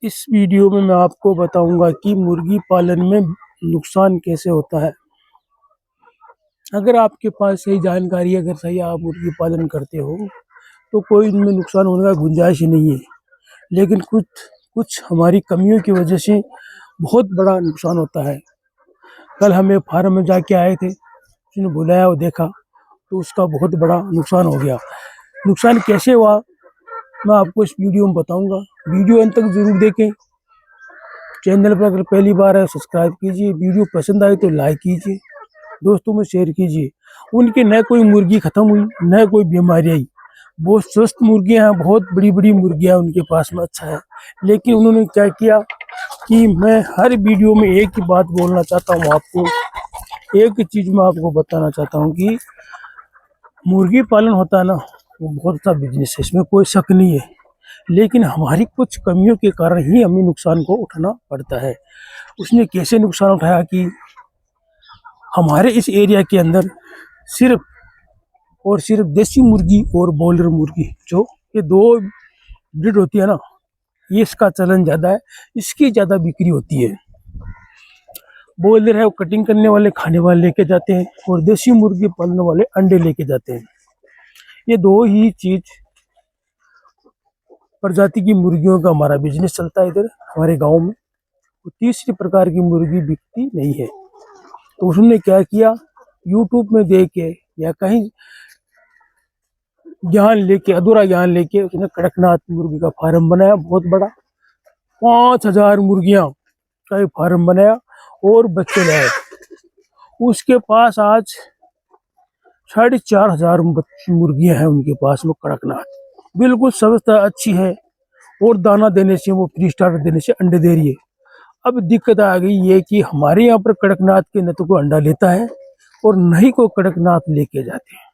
इस वीडियो में मैं आपको बताऊंगा कि मुर्गी पालन में नुकसान कैसे होता है। अगर आपके पास सही जानकारी है, अगर सही आप मुर्गी पालन करते हो तो कोई इनमें नुकसान होने का गुंजाइश ही नहीं है। लेकिन कुछ कुछ हमारी कमियों की वजह से बहुत बड़ा नुकसान होता है। कल हम एक फार्म में जाके आए थे, उसने बुलाया और देखा तो उसका बहुत बड़ा नुकसान हो गया। नुकसान कैसे हुआ मैं आपको इस वीडियो में बताऊंगा। वीडियो अंत तक जरूर देखें। चैनल पर अगर पहली बार है सब्सक्राइब कीजिए। वीडियो पसंद आए तो लाइक कीजिए, दोस्तों में शेयर कीजिए। उनके न कोई मुर्गी खत्म हुई, न कोई बीमारी आई। बहुत स्वस्थ मुर्गियां हैं, बहुत बड़ी बड़ी मुर्गियां उनके पास में, अच्छा है। लेकिन उन्होंने क्या किया कि मैं हर वीडियो में एक ही बात बोलना चाहता हूँ आपको, एक चीज मैं आपको बताना चाहता हूँ कि मुर्गी पालन होता है ना, वो बहुत अच्छा बिजनेस है, इसमें कोई शक नहीं है। लेकिन हमारी कुछ कमियों के कारण ही हमें नुकसान को उठाना पड़ता है। उसने कैसे नुकसान उठाया कि हमारे इस एरिया के अंदर सिर्फ और सिर्फ देसी मुर्गी और बॉयलर मुर्गी, जो ये दो ब्रीड होती है ना, ये इसका चलन ज़्यादा है, इसकी ज़्यादा बिक्री होती है। बॉयलर है वो कटिंग करने वाले, खाने वाले लेके जाते हैं, और देसी मुर्गी पालने वाले अंडे लेके जाते हैं। ये दो ही चीज प्रजाति की मुर्गियों का हमारा बिजनेस चलता है इधर हमारे गांव में। तो तीसरी प्रकार की मुर्गी बिकती नहीं है। तो उसने क्या किया, यूट्यूब में देख के या कहीं ज्ञान लेके, अधूरा ज्ञान लेके उसने कड़कनाथ मुर्गी का फार्म बनाया, बहुत बड़ा। 5,000 मुर्गियां का एक फार्म बनाया और बच्चे लाए। उसके पास आज 4,500 मुर्गियां हैं उनके पास में, कड़कनाथ बिल्कुल व्यवस्था अच्छी है। और दाना देने से, वो फ्री स्टार्टर देने से अंडे दे रही है। अब दिक्कत आ गई ये कि हमारे यहाँ पर कड़कनाथ के न तो कोई अंडा लेता है और न ही कोई कड़कनाथ लेके जाते हैं।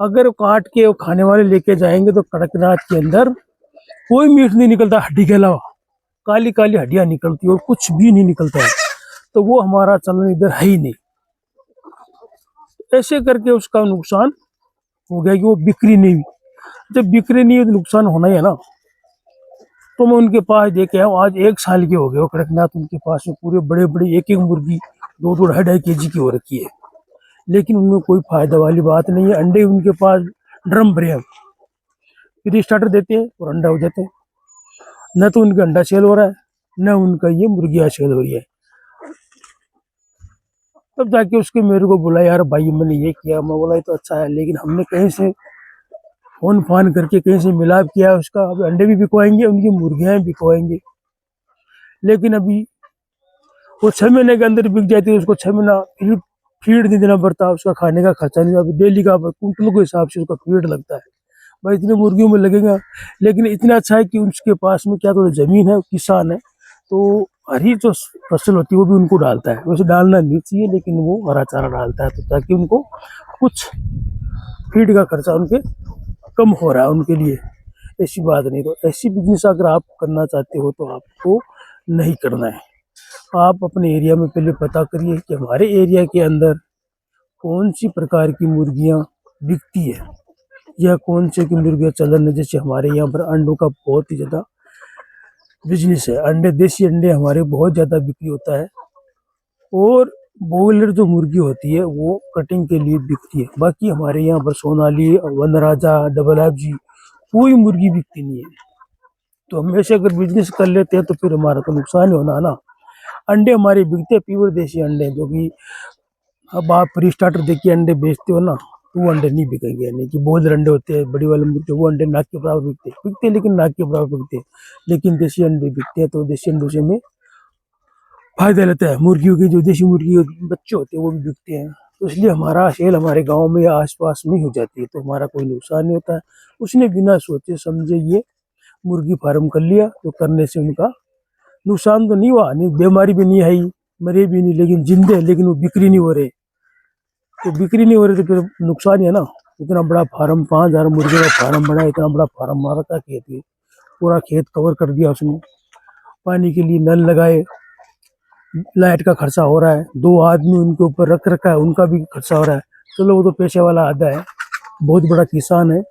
अगर काट के वो खाने वाले लेके जाएंगे तो कड़कनाथ के अंदर कोई मीट नहीं निकलता, हड्डी के अलावा काली काली हड्डियां निकलती और कुछ भी नहीं निकलता है। तो वो हमारा चलन इधर है ही नहीं। ऐसे करके उसका नुकसान हो गया कि वो बिक्री नहीं हुई। जब बिक्री नहीं हुई तो नुकसान होना ही है ना। तो मैं उनके पास देखे आऊँ, आज 1 साल के हो गए वो कड़कनाथ। उनके पास में पूरे बड़े बड़े एक एक मुर्गी 2-2, 2.5 केजी की हो रखी है। लेकिन उनमें कोई फायदा वाली बात नहीं है। अंडे उनके पास ड्रम भरे हैं, फिर स्टार्टर देते हैं और अंडा हो जाते हैं। न तो उनका अंडा सेल हो रहा है, न उनका ये मुर्गियाँ सेल हो रही है। तब जाके उसके मेरे को बोला, यार भाई मैंने ये किया। मैं बोला ये तो अच्छा है, लेकिन हमने कहीं से फोन फान करके कहीं से मिलाप किया उसका। अब अंडे भी बिकवाएंगे, उनकी मुर्गियाँ भी बिकवाएंगे। लेकिन अभी वो 6 महीने के अंदर बिक जाती है। उसको 6 महीना फीड नहीं देना पड़ता, उसका खाने का खर्चा नहीं। अभी डेली का कुंटल के हिसाब से उसका फीड लगता है। भाई इतने मुर्गियों में लगेगा। लेकिन इतना अच्छा है कि उसके पास में क्या, तो जमीन है, किसान है, तो हरी जो फसल होती है वो भी उनको डालता है। वैसे डालना नहीं चाहिए, लेकिन वो हरा चारा डालता है, तो ताकि उनको कुछ फीड का खर्चा उनके कम हो रहा है उनके लिए। ऐसी बात नहीं। तो ऐसी बिजनेस अगर आप करना चाहते हो तो आपको नहीं करना है। आप अपने एरिया में पहले पता करिए कि हमारे एरिया के अंदर कौन सी प्रकार की मुर्गियां बिकती है या कौन से की मुर्गियां चलन है। जैसे हमारे यहाँ पर अंडों का बहुत ही ज़्यादा बिजनेस है। अंडे, देसी अंडे हमारे बहुत ज़्यादा बिक्री होता है। और बॉयलर जो मुर्गी होती है वो कटिंग के लिए बिकती है। बाकी हमारे यहाँ पर सोनाली, वनराजा, डबल एफ जी कोई मुर्गी बिकती नहीं है। तो हम ऐसे अगर बिजनेस कर लेते हैं तो फिर हमारा तो नुकसान ही होना है ना। अंडे हमारे बिकते हैं, प्योर देसी अंडे, जो कि अब आप प्री स्टार्टर देखिए अंडे बेचते हो ना, तो वो अंडे नहीं बिकेंगे। यानी कि बहुत अंडे होते हैं बड़ी वाले मुर्गे, वो अंडे नाक के बराबर बिकते हैं, लेकिन नाक के बराबर बिकते हैं। लेकिन देसी अंडे बिकते हैं, तो देसी अंडों से में फायदा लेता है। मुर्गियों की, जो देसी मुर्गी बच्चे होते हैं वो भी बिकते हैं। तो इसलिए हमारा सेल हमारे गाँव में या आसपास में हो जाती है, तो हमारा कोई नुकसान नहीं होता है। उसने बिना सोचे समझे ये मुर्गी फार्म कर लिया, तो करने से उनका नुकसान तो नहीं हुआ, नहीं बीमारी भी नहीं आई, मरे भी नहीं, लेकिन जिंदे, लेकिन वो बिक्री नहीं हो रहे। तो बिक्री नहीं हो रही तो फिर नुकसान ही है ना। इतना बड़ा फार्म, 5,000 मुर्गे का फार्म बना, इतना बड़ा फार्म मार रखा खेत में, पूरा खेत कवर कर दिया उसने। पानी के लिए नल लगाए, लाइट का खर्चा हो रहा है, 2 आदमी उनके ऊपर रख रखा है, उनका भी खर्चा हो रहा है। चलो वो तो पैसे वाला आधा है, बहुत बड़ा किसान है,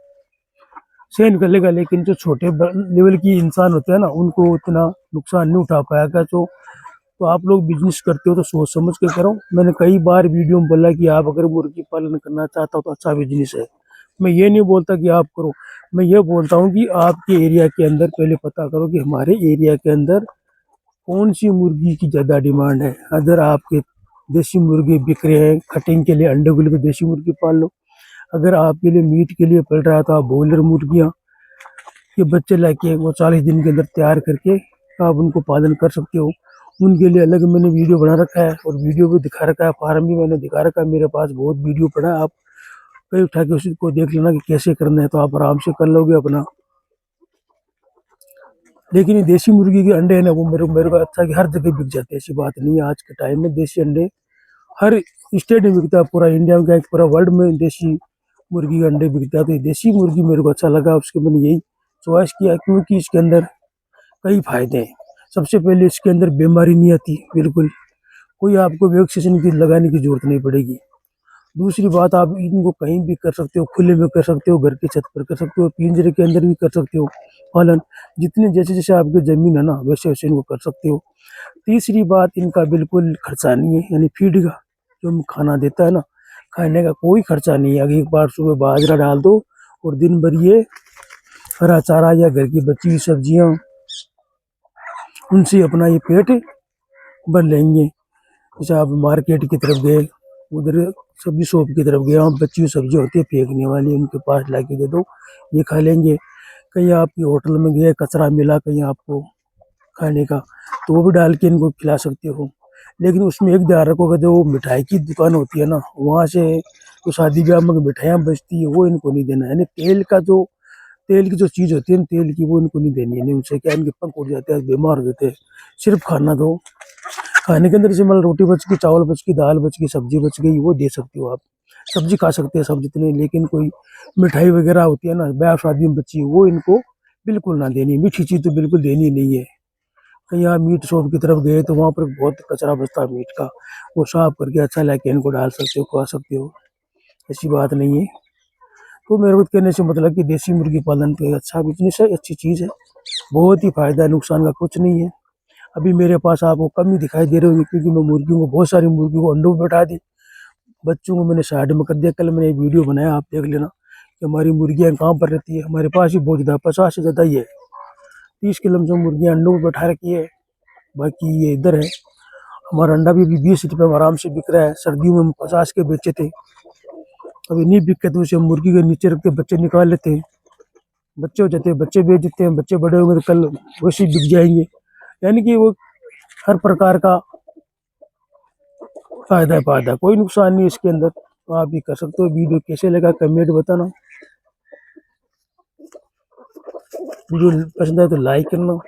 सहन कर लेगा, लेकिन जो छोटे लेवल की इंसान होते हैं ना, उनको उतना नुकसान नहीं उठा पाएगा। तो आप लोग बिजनेस करते हो तो सोच समझ के करो। मैंने कई बार वीडियो में बोला कि आप अगर मुर्गी पालन करना चाहता हो तो अच्छा बिजनेस है। मैं ये नहीं बोलता कि आप करो, मैं ये बोलता हूँ कि आपके एरिया के अंदर पहले पता करो कि हमारे एरिया के अंदर कौन सी मुर्गी की ज़्यादा डिमांड है। अगर आपके देसी मुर्गे बिक रहे हैं कटिंग के लिए, अंडे के लिए, तो देसी मुर्गी पाल लो। अगर आपके लिए मीट के लिए पल रहा है तो आप बॉयलर मुर्गियाँ के बच्चे लाके वो 40 दिन के अंदर तैयार करके आप उनको पालन कर सकते हो। उनके लिए अलग मैंने वीडियो बना रखा है और वीडियो भी दिखा रखा है, फार्म भी मैंने दिखा रखा है। मेरे पास बहुत वीडियो पड़ा है, आप कहीं उठा के उसको देख लेना कि कैसे करना है, तो आप आराम से कर लोगे अपना। लेकिन ये देसी मुर्गी के अंडे है ना, वो मेरे को अच्छा कि हर जगह बिक जाते हैं, ऐसी बात नहीं है। आज के टाइम में देसी अंडे हर स्टेट में बिकता है, पूरा इंडिया में क्या पूरा वर्ल्ड में देसी मुर्गी के अंडे बिकता है। तो ये देसी मुर्गी मेरे को अच्छा लगा, उसके मैंने यही चॉइस किया क्योंकि इसके अंदर कई फायदे हैं। सबसे पहले इसके अंदर बीमारी नहीं आती, बिल्कुल कोई आपको वैक्सीन की लगाने की जरूरत नहीं पड़ेगी। दूसरी बात, आप इनको कहीं भी कर सकते हो, खुले में कर सकते हो, घर की छत पर कर सकते हो, पिंजरे के अंदर भी कर सकते हो पालन। जितने जैसे जैसे आपकी जमीन है ना, वैसे वैसे इनको कर सकते हो। तीसरी बात, इनका बिल्कुल खर्चा नहीं है, यानी फीड का जो हम खाना देता है ना, खाने का कोई खर्चा नहीं है। अगर एक बार सुबह बाजरा डाल दो और दिन भर ये हरा चारा या घर की बची हुई सब्जियां, उनसे अपना ये पेट भर लेंगे। जैसे आप मार्केट की तरफ गए, उधर सब्जी शॉप की तरफ गए, वहाँ बची हुई सब्जी होती है फेंकने वाली, उनके पास ला के दे दो, ये खा लेंगे। कहीं आपकी होटल में गए, कचरा मिला कहीं आपको खाने का, तो वो भी डाल के इनको खिला सकते हो। लेकिन उसमें एक ध्यान रखोगे, जो मिठाई की दुकान होती है ना, वहाँ से जो शादी ब्याह में मिठाइयाँ बचती है वो इनको नहीं देना है। यानी तेल की जो चीज़ होती है ना, तेल की, वो इनको नहीं देनी है। नहीं, उनसे क्या इनके पंख उड़ जाते हैं, बीमार हो जाते हैं। सिर्फ खाना दो, खाने के अंदर जैसे मतलब रोटी बच गई, चावल बच गई, दाल बच गई, सब्जी बच गई, वो दे सकते हो आप। सब्जी खा सकते हैं सब जितने, लेकिन कोई मिठाई वगैरह होती है ना ब्याह शादी में बची, वो इनको बिल्कुल ना देनी। मीठी चीज़ तो बिल्कुल देनी नहीं है। कहीं आप मीट शॉप की तरफ गए तो वहाँ पर बहुत कचरा बचता है मीट का, वो साफ करके अच्छा लेके इनको डाल सकते हो, खवा सकते हो, ऐसी बात नहीं है। तो मेरे को कहने से मतलब कि देसी मुर्गी पालन तो एक अच्छा बिजनेस है, अच्छी चीज़ है, बहुत ही फायदा है, नुकसान का कुछ नहीं है। अभी मेरे पास आपको कम ही दिखाई दे रहे होंगे क्योंकि मैं मुर्गियों को, बहुत सारी मुर्गियों को अंडों में बैठा दी, बच्चों को मैंने साइड में कर दिया। कल मैंने एक वीडियो बनाया, आप देख लेना कि हमारी मुर्गियाँ कहाँ पर रहती है। हमारे पास ही बहुत ज़्यादा, 50 से ज़्यादा ही है, 30 किलो से मुर्गियाँ अंडों में बैठा रखी है। बाकी ये इधर है, हमारा अंडा भी 20 रुपये में आराम से बिक रहा है। सर्दियों में हम 50 के बेचे थे, अभी नहीं बिकते तो उसे हम मुर्गी के नीचे रख के बच्चे निकाल लेते हैं, बच्चे हो जाते हैं, बच्चे बेच देते हैं, बच्चे बड़े होंगे तो कल वैसे ही बिक जाएंगे। यानी कि वो हर प्रकार का फायदा है, फायदा, कोई नुकसान नहीं इसके अंदर। तो आप भी कर सकते हो। वीडियो कैसे लगा कमेंट बताना, वीडियो पसंद आए तो लाइक करना,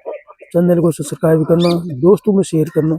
चैनल को सब्सक्राइब करना, दोस्तों में शेयर करना।